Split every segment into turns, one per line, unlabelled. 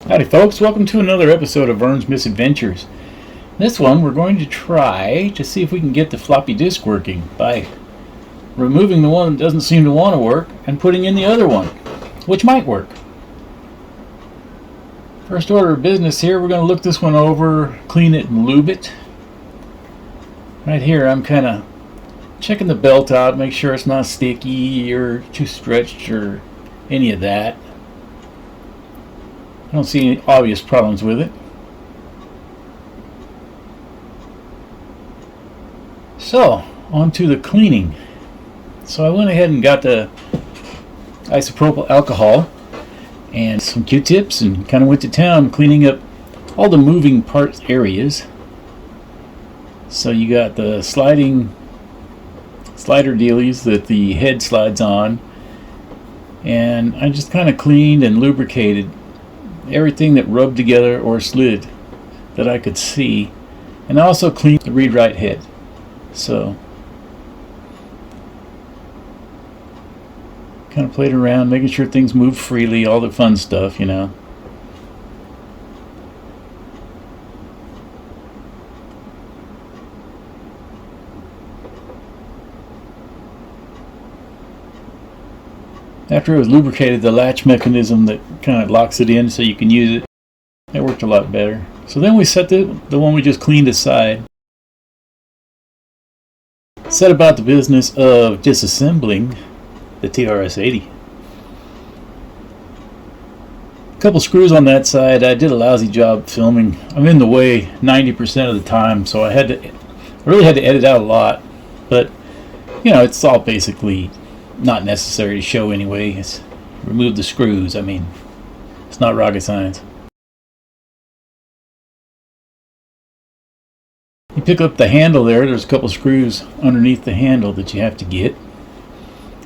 Howdy folks, welcome to another episode of Vern's Misadventures. This one we're going to try to see if we can get the floppy disk working by removing the one that doesn't seem to want to work and putting in the other one, which might work. First order of business here, we're going to look this one over, clean it and lube it. Right here I'm kind of checking the belt out, make sure it's not sticky or too stretched or any of that. I don't see any obvious problems with it. So, on to the cleaning. So I went ahead and got the isopropyl alcohol and some Q-tips and kind of went to town cleaning up all the moving parts areas. So you got the slider dealies that the head slides on, and I just kind of cleaned and lubricated everything that rubbed together or slid that I could see, and I also cleaned the read-write head. So kind of played around, making sure things move freely, all the fun stuff, you know. After it was lubricated, the latch mechanism that kind of locks it in so you can use it, it worked a lot better. So then we set the one we just cleaned aside. Set about the business of disassembling the TRS-80. A couple screws on that side. I did a lousy job filming. I'm in the way 90% of the time, so I really had to edit out a lot. But you know, it's all basically not necessary to show anyway. It's remove the screws. I mean, it's not rocket science. You pick up the handle there's a couple screws underneath the handle that you have to get.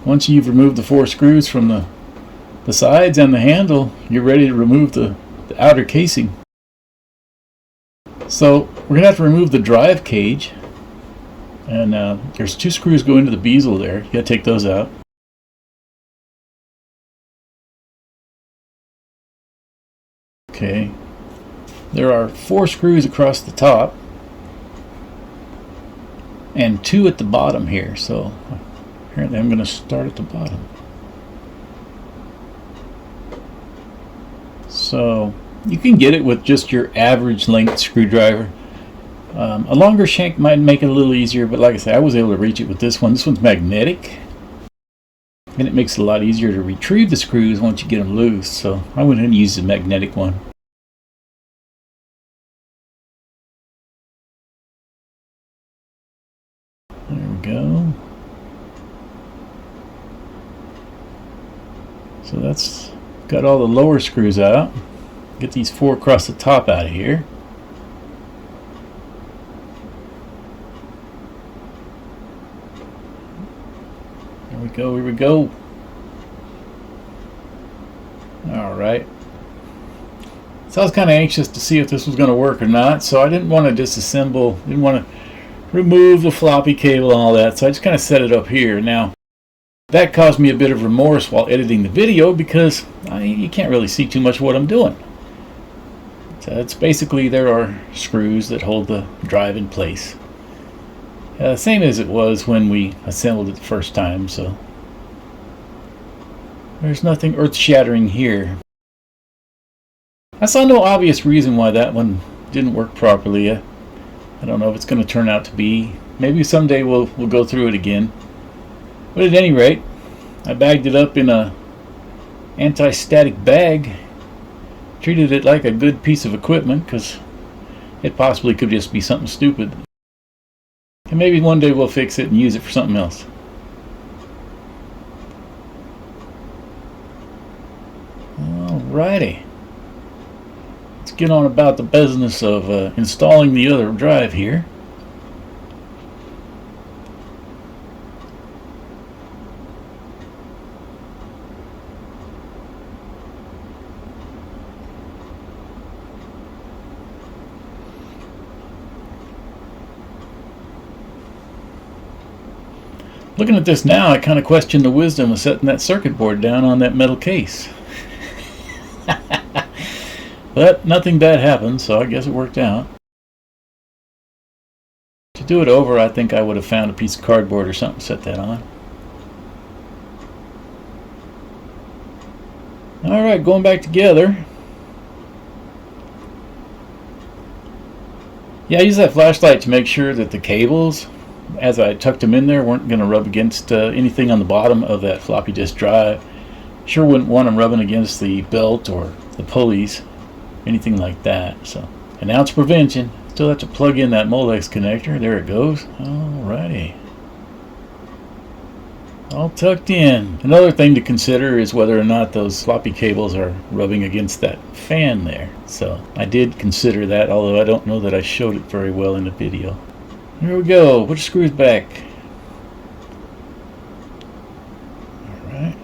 Once you've removed the 4 screws from the sides and the handle, you're ready to remove the outer casing. So we're going to have to remove the drive cage, and there's 2 screws go into the bezel there. You got to take those out. Okay, there are 4 screws across the top and 2 at the bottom here, so apparently I'm going to start at the bottom. So you can get it with just your average length screwdriver. A longer shank might make it a little easier, but like I said, I was able to reach it with this one. This one's magnetic, and it makes it a lot easier to retrieve the screws once you get them loose, so I went ahead and used the magnetic one. There we go. So that's got all the lower screws out. Get these 4 across the top out of here. Here we go, here we go. Alright. So I was kind of anxious to see if this was going to work or not, so I didn't want to disassemble, didn't want to remove the floppy cable and all that, so I just kind of set it up here. Now, that caused me a bit of remorse while editing the video because you can't really see too much of what I'm doing. So it's basically, there are screws that hold the drive in place. Same as it was when we assembled it the first time, so there's nothing earth-shattering here. I saw no obvious reason why that one didn't work properly. I don't know if it's going to turn out to be. Maybe someday we'll go through it again. But at any rate, I bagged it up in a anti-static bag. Treated it like a good piece of equipment because it possibly could just be something stupid. And maybe one day we'll fix it and use it for something else. Alrighty. Let's get on about the business of installing the other drive here. Looking at this now, I kind of question the wisdom of setting that circuit board down on that metal case. But nothing bad happened, so I guess it worked out. To do it over, I think I would have found a piece of cardboard or something to set that on. Alright, going back together. Yeah, I used that flashlight to make sure that the cables, as I tucked them in there, weren't going to rub against anything on the bottom of that floppy disk drive. Sure wouldn't want them rubbing against the belt or the pulleys, anything like that. So, an ounce prevention. Still have to plug in that Molex connector. There it goes. Alrighty. All tucked in. Another thing to consider is whether or not those floppy cables are rubbing against that fan there. So I did consider that, although I don't know that I showed it very well in the video. Here we go. Put the screws back. Alright.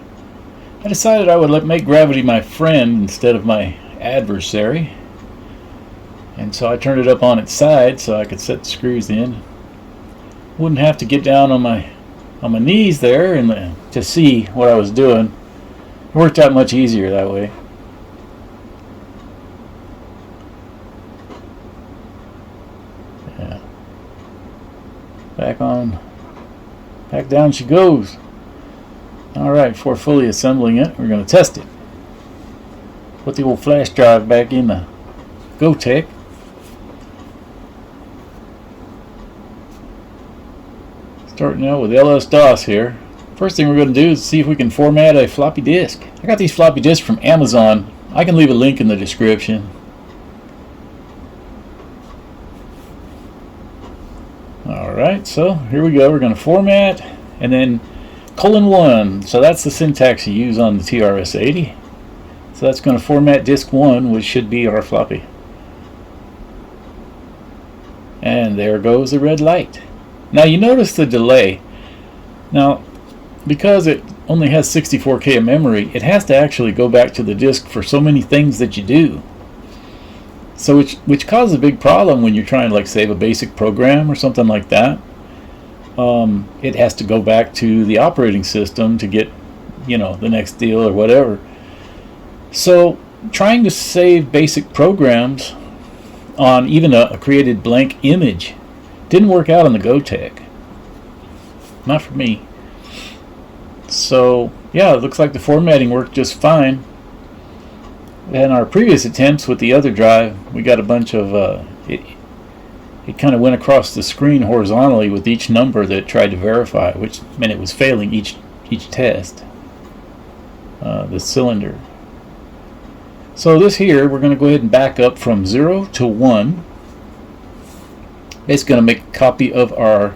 I decided I would make gravity my friend instead of my adversary. And so I turned it up on its side so I could set the screws in. Wouldn't have to get down on my knees there and to see what I was doing. It worked out much easier that way. Yeah. Back down she goes. Alright, before fully assembling it, we're going to test it. Put the old flash drive back in the GoTech. Starting out with LS-DOS here. First thing we're going to do is see if we can format a floppy disk. I got these floppy disks from Amazon. I can leave a link in the description. Alright, so here we go. We're going to format and then :1. So that's the syntax you use on the TRS-80. So that's going to format disk 1, which should be our floppy. And there goes the red light. Now you notice the delay. Now, because it only has 64K of memory, it has to actually go back to the disk for so many things that you do. So which causes a big problem when you're trying to like save a basic program or something like that. It has to go back to the operating system to get, you know, the next deal or whatever. So trying to save basic programs on even a created blank image didn't work out on the GoTech. Not for me. So yeah, it looks like the formatting worked just fine. In our previous attempts with the other drive, we got a bunch of it kind of went across the screen horizontally with each number that it tried to verify, which meant it was failing each test. The cylinder. So this here, we're going to go ahead and back up from 0 to 1. Basically going to make a copy of our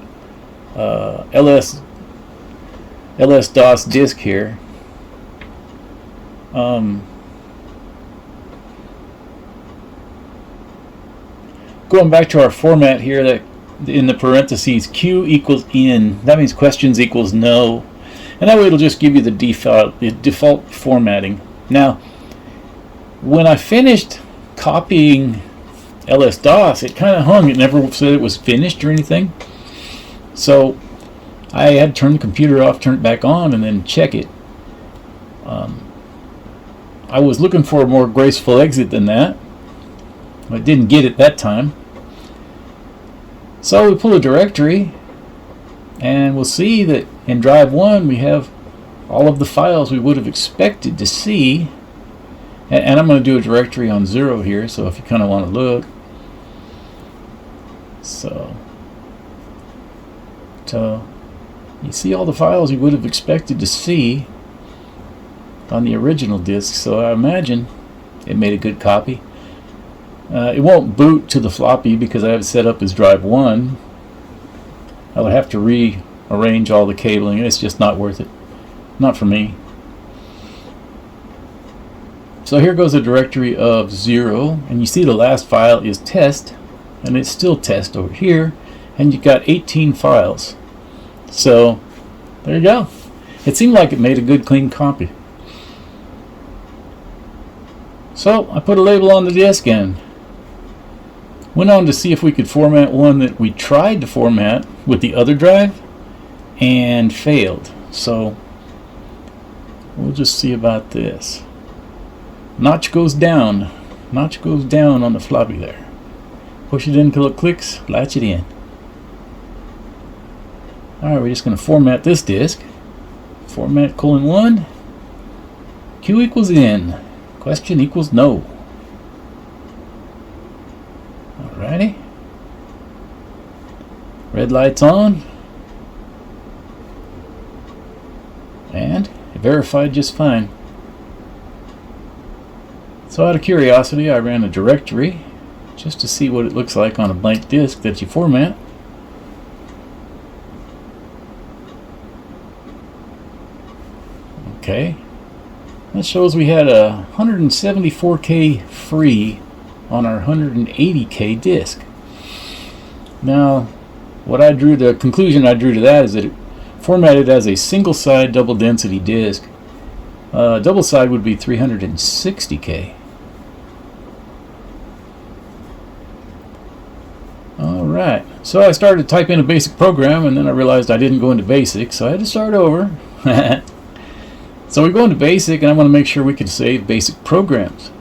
LS-DOS disk here. Going back to our format here, that in the parentheses Q equals in, that means questions equals no, and that way it'll just give you the default formatting. Now, when I finished copying LS-DOS, it kind of hung. It never said it was finished or anything. So I had to turn the computer off, turn it back on, and then check it. I was looking for a more graceful exit than that. I didn't get it that time. So we pull a directory, and we'll see that in drive 1 we have all of the files we would have expected to see. And I'm going to do a directory on 0 here, so if you kind of want to look. So you see all the files you would have expected to see on the original disk, so I imagine it made a good copy. It won't boot to the floppy because I have it set up as drive 1. I would have to rearrange all the cabling, and it's just not worth it. Not for me. So here goes a directory of 0, and you see the last file is test, and it's still test over here, and you've got 18 files. So there you go. It seemed like it made a good clean copy. So I put a label on the disk and went on to see if we could format one that we tried to format with the other drive and failed. So we'll just see about this. Notch goes down. Notch goes down on the floppy there. Push it in until it clicks, latch it in. Alright, we're just going to format this disk. Format :1. Q equals in. Question equals no. Alrighty. Red light's on. And it verified just fine. So out of curiosity, I ran a directory just to see what it looks like on a blank disk that you format. Okay. That shows we had a 174K free on our 180K disk. Now, the conclusion I drew to that is that it formatted as a single side double density disk. Double side would be 360K. Alright, so I started to type in a basic program, and then I realized I didn't go into basic, so I had to start over. So we go into basic, and I want to make sure we can save basic programs.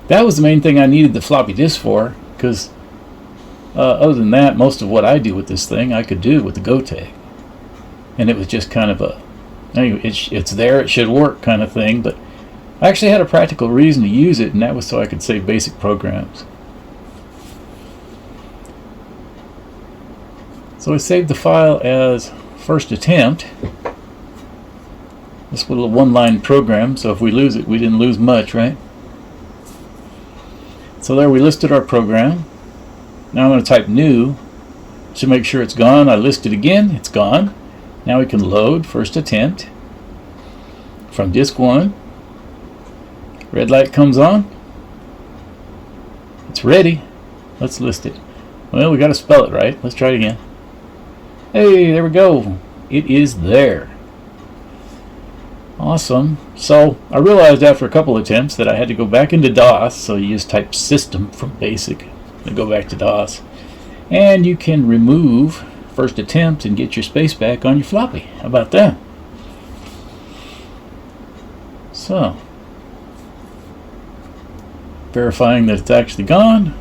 That was the main thing I needed the floppy disk for, because other than that, most of what I do with this thing I could do with the Go tag. And it was just kind of a, anyway, it's there, it should work kind of thing, but I actually had a practical reason to use it, and that was so I could save basic programs. So I saved the file as first attempt. This was a one-line program, so if we lose it, we didn't lose much, right? So there we listed our program. Now I'm going to type new to make sure it's gone. I list it again, it's gone. Now we can load first attempt from disk 1. Red light comes on. It's ready. Let's list it. Well, we got to spell it right. Let's try it again. Hey, there we go. It is there. Awesome. So I realized after a couple attempts that I had to go back into DOS, so you just type system from basic and go back to DOS. And you can remove first attempt and get your space back on your floppy. How about that? So, verifying that it's actually gone.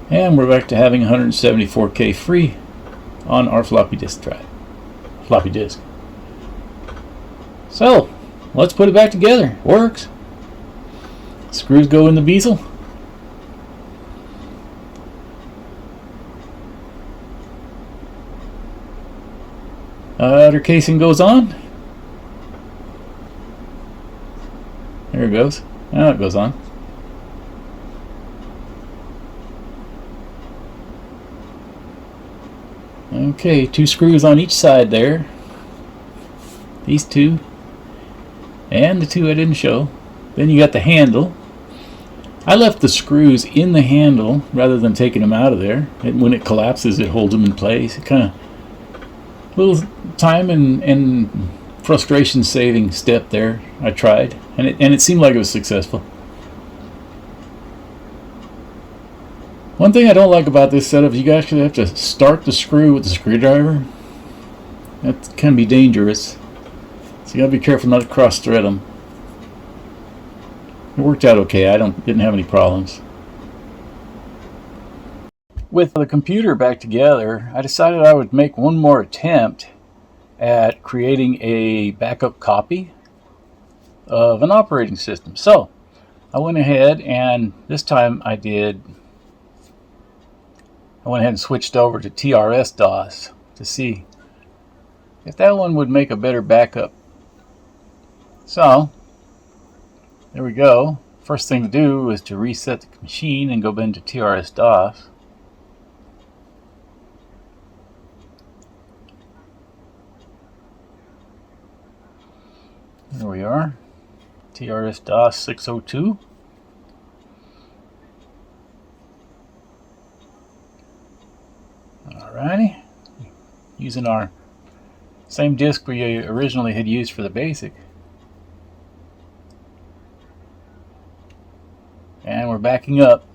And we're back to having 174K free on our floppy disk drive. Floppy disk. So, let's put it back together. Works. Screws go in the bezel. Outer casing goes on. There it goes. Now it goes on. Okay, 2 screws on each side there. These 2. And the 2 I didn't show. Then you got the handle. I left the screws in the handle rather than taking them out of there. And when it collapses, it holds them in place. It kind of little time and frustration saving step there. I tried, and it seemed like it was successful. One thing I don't like about this setup is you actually have to start the screw with the screwdriver. That can be dangerous. So you gotta be careful not to cross thread them. It worked out okay. I didn't have any problems. With the computer back together, I decided I would make one more attempt at creating a backup copy of an operating system. So I went ahead and this time I went ahead and switched over to TRS-DOS to see if that one would make a better backup. So there we go. First thing to do is to reset the machine and go into TRS-DOS. There we are. TRS-DOS 602. Alrighty. Using our same disk we originally had used for the basic. And we're backing up.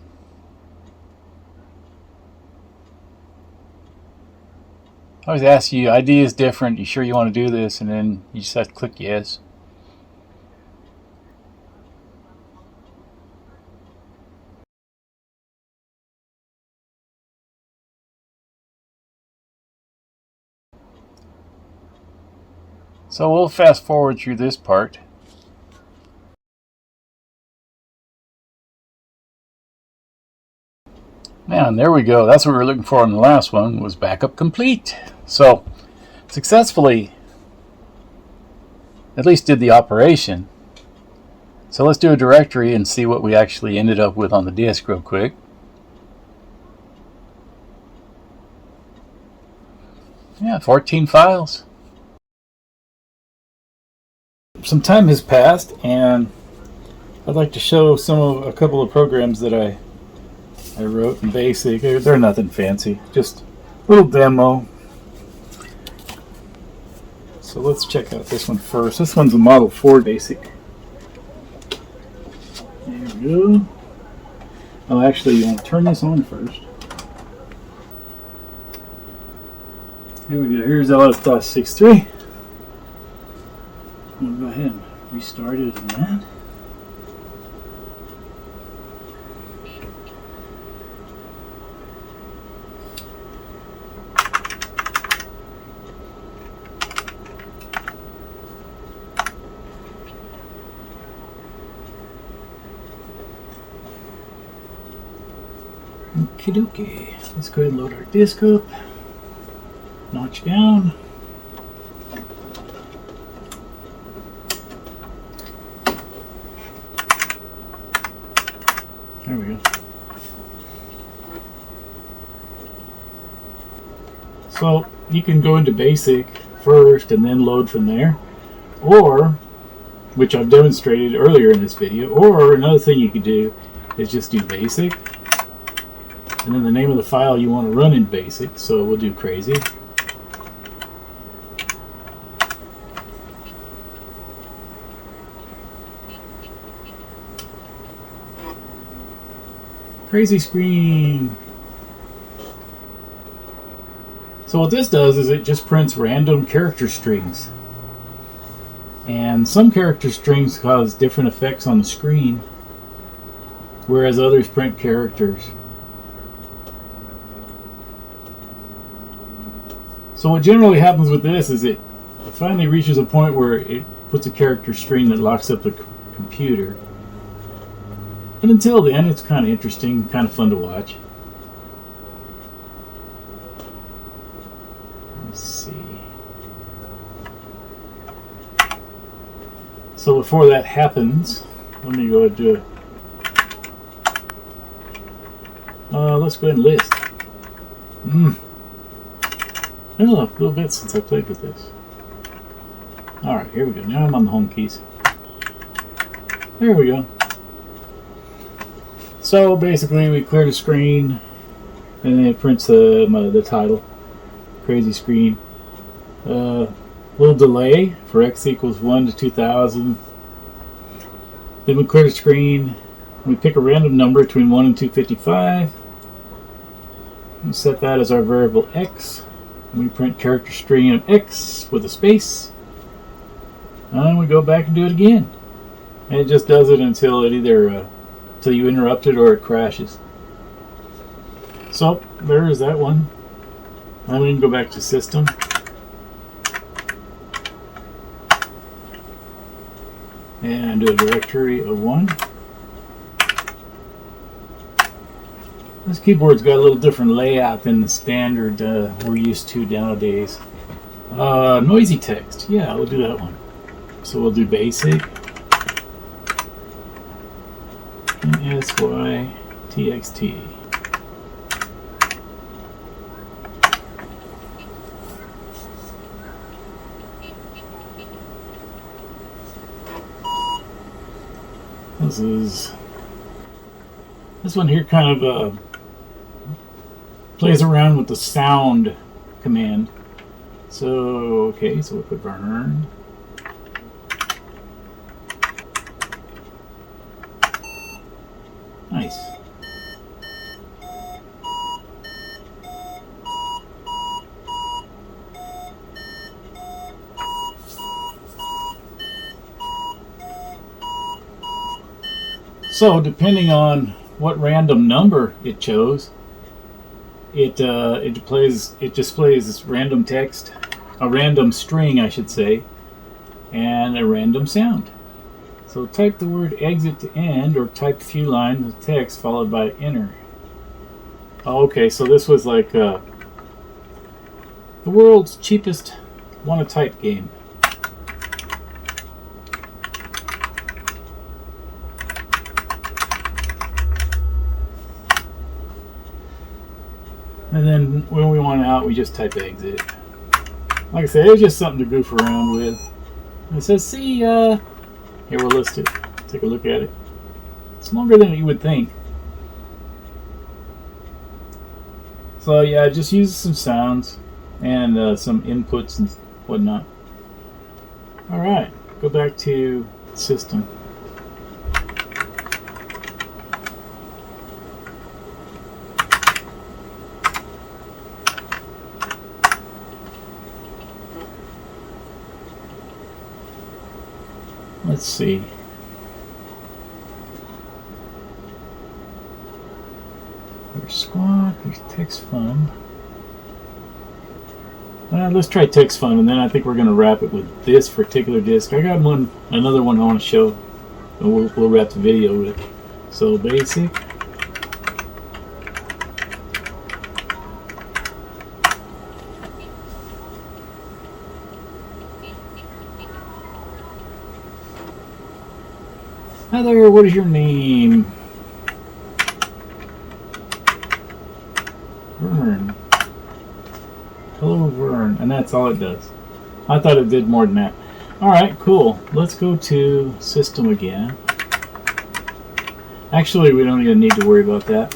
I always ask you, idea is different, you sure you want to do this? And then you just have to click yes. So we'll fast forward through this part. And there we go. That's what we were looking for on the last one, was backup complete. So successfully at least did the operation. So let's do a directory and see what we actually ended up with on the disk real quick. Yeah, 14 files. Some time has passed, and I'd like to show a couple of programs that I wrote in BASIC. They're nothing fancy, just a little demo. So let's check out this one first. This one's a Model 4 BASIC. There we go. Oh, actually, you want to turn this on first. Here we go. Here's LS-DOS 6.3. We'll go ahead and restart it in that. Okie dokie. Let's go ahead and load our disk up. Notch down. There we go. So you can go into BASIC first and then load from there, or, which I've demonstrated earlier in this video, or another thing you could do is just do BASIC and then the name of the file you want to run in BASIC. So we'll do crazy. Crazy screen. So what this does is it just prints random character strings. And some character strings cause different effects on the screen, whereas others print characters. So what generally happens with this is it finally reaches a point where it puts a character string that locks up the computer. But until then, it's kind of interesting, kind of fun to watch. Let's see. So before that happens, let me go ahead and do it. Let's go ahead and list. A little bit since I played with this. Alright, here we go. Now I'm on the home keys. There we go. So basically we clear the screen and then it prints the title. Crazy screen. Little delay for x equals 1 to 2000. Then we clear the screen. We pick a random number between 1 and 255. We set that as our variable x. We print character string of x with a space. And we go back and do it again. And it just does it until it either until you interrupt it or it crashes. So there is that one. Now we can go back to system. And do a directory of 1. This keyboard's got a little different layout than the standard we're used to nowadays. Noisy text. Yeah, we'll do that one. So we'll do basic. And SYTXT. This one here kind of plays around with the sound command. So okay, so we'll put burn. Nice. So depending on what random number it chose, it displays this random text, a random string I should say, and a random sound. So type the word exit to end, or type a few lines of text followed by enter. Oh, okay, so this was like the world's cheapest wanna-type game. And then when we want out, we just type exit. Like I said, it's just something to goof around with. And it says, see ya. Here, we'll list it. Take a look at it. It's longer than you would think. So yeah, it just uses some sounds and some inputs and whatnot. Alright, go back to system. Let's see. There's Squawk, there's Text Fun. Let's try Text Fun, and then I think we're going to wrap it with this particular disc. I got another one I want to show, and we'll wrap the video with. So basic. Hi there, what is your name? Vern. Hello, Vern. And that's all it does. I thought it did more than that. Alright, cool. Let's go to system again. Actually, we don't even need to worry about that.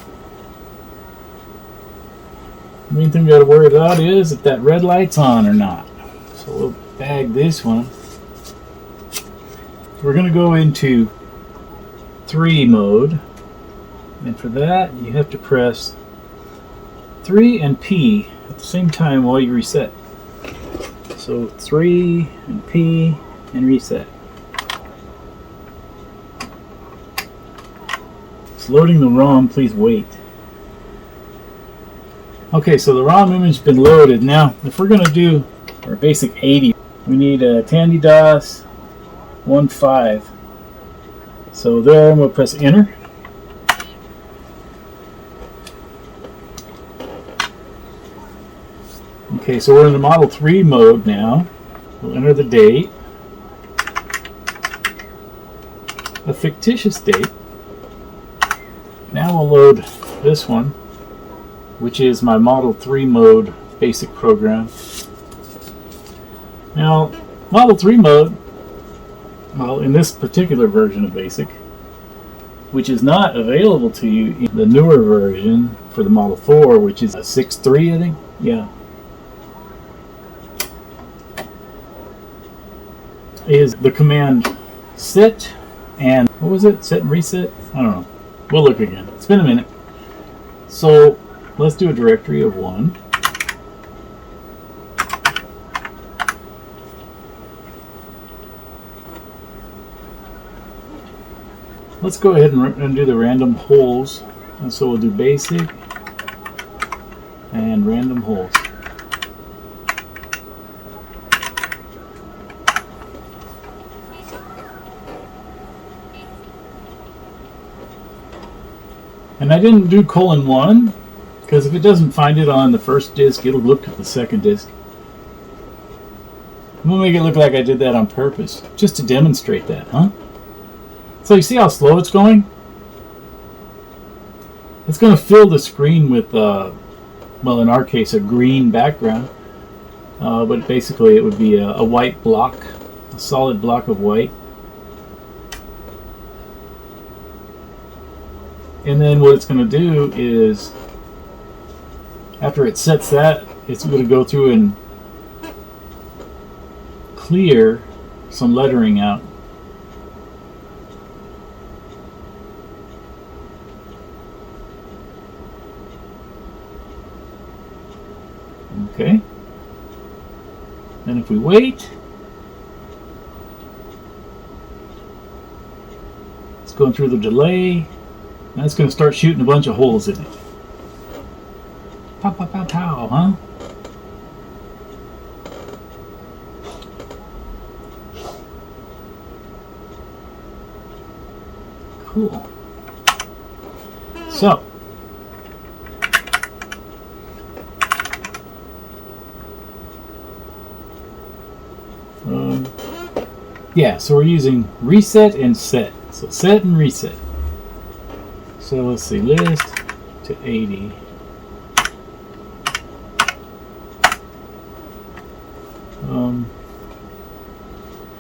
The main thing we got to worry about is if that red light's on or not. So we'll bag this one. We're going to go into 3 mode, and for that you have to press 3 and P at the same time while you reset. So 3 and P and reset. It's loading the ROM, please wait. Okay, so the ROM image has been loaded. Now if we're going to do our basic 80, we need a TRS-DOS 1.5. So there, I'm going to press enter. Okay, so we're in the Model 3 mode now. We'll enter the date. A fictitious date. Now we'll load this one, which is my Model 3 mode basic program. Now, Model 3 mode, well, in this particular version of BASIC, which is not available to you in the newer version for the Model 4, which is a 6.3, I think. Yeah. Is the command set and, what was it? Set and reset? I don't know. We'll look again. It's been a minute. So let's do a directory of 1. Let's go ahead and do the random holes. And so we'll do basic and random holes. And I didn't do :1 because if it doesn't find it on the first disk, it'll look at the second disk. I'm gonna make it look like I did that on purpose, just to demonstrate that, huh? So you see how slow it's going? It's going to fill the screen with, well, in our case, a green background. But basically it would be a white block, a solid block of white. And then what it's going to do is, after it sets that, it's going to go through and clear some lettering out. Okay. And if we wait, it's going through the delay. And it's going to start shooting a bunch of holes in it. Pow, pow, pow, pow, huh? Cool. So, yeah, so we're using reset and set. So set and reset. So let's see, list to 80.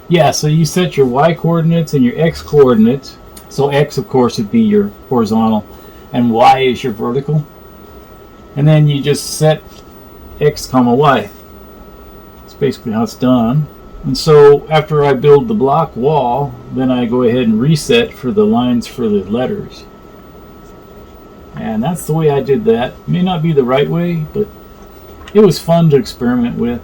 Yeah, so you set your y coordinates and your x coordinates. So x, of course, would be your horizontal, and y is your vertical. And then you just set x comma y. That's basically how it's done. And so after I build the block wall, then I go ahead and reset for the lines for the letters. And that's the way I did that. It may not be the right way, but it was fun to experiment with.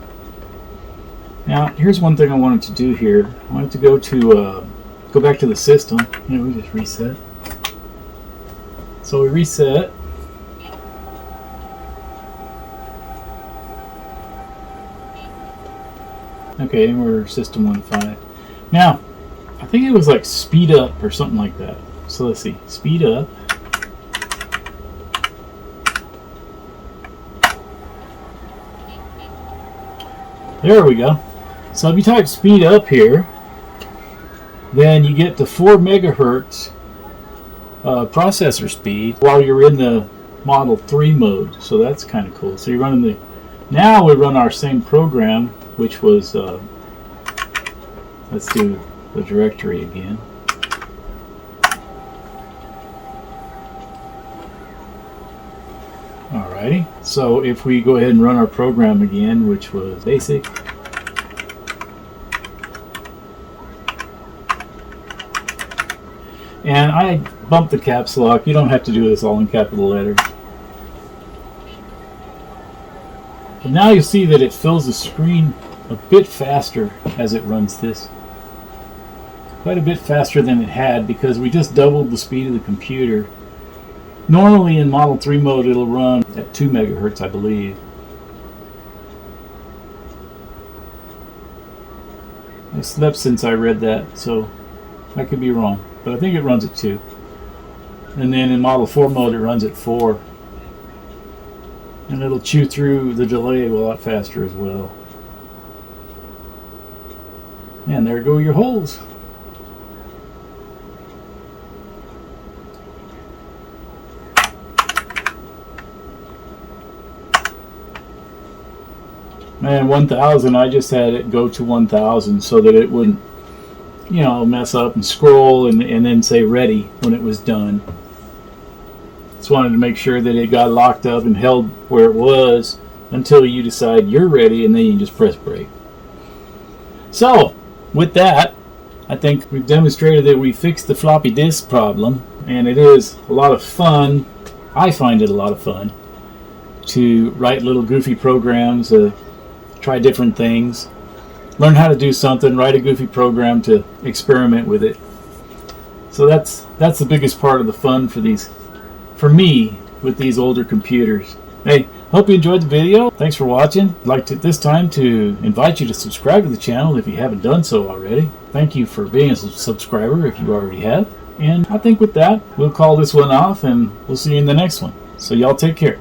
Now, here's one thing I wanted to do here. I wanted to go back to the system. We just reset. So we reset. Okay, and we're system 1.5. Now, I think it was like speed up or something like that. So let's see, speed up. There we go. So if you type speed up here, then you get the 4 megahertz processor speed while you're in the Model 3 mode. So that's kind of cool. So you're running now we run our same program, which was, let's do the directory again. Alrighty, so if we go ahead and run our program again, which was basic, and I bumped the caps lock. You don't have to do this all in capital letters. But now you'll see that it fills the screen a bit faster as it runs this. Quite a bit faster than it had, because we just doubled the speed of the computer. Normally in Model 3 mode it'll run at 2 megahertz, I believe. I slept since I read that, so I could be wrong. But I think it runs at 2. And then in Model 4 mode it runs at 4. And it'll chew through the delay a lot faster as well. And there go your holes. And 1000, I just had it go to 1000 so that it wouldn't, mess up and scroll and then say ready when it was done. Just wanted to make sure that it got locked up and held where it was until you decide you're ready, and then you just press break. So, with that, I think we've demonstrated that we fixed the floppy disk problem, and it is a lot of fun. I find it a lot of fun to write little goofy programs, try different things, learn how to do something, write a goofy program to experiment with it. So that's the biggest part of the fun for me with these older computers. Hey, hope you enjoyed the video. Thanks for watching. I'd like to this time to invite you to subscribe to the channel if you haven't done so already. Thank you for being a subscriber if you already have. And I think with that, we'll call this one off, and we'll see you in the next one. So y'all take care.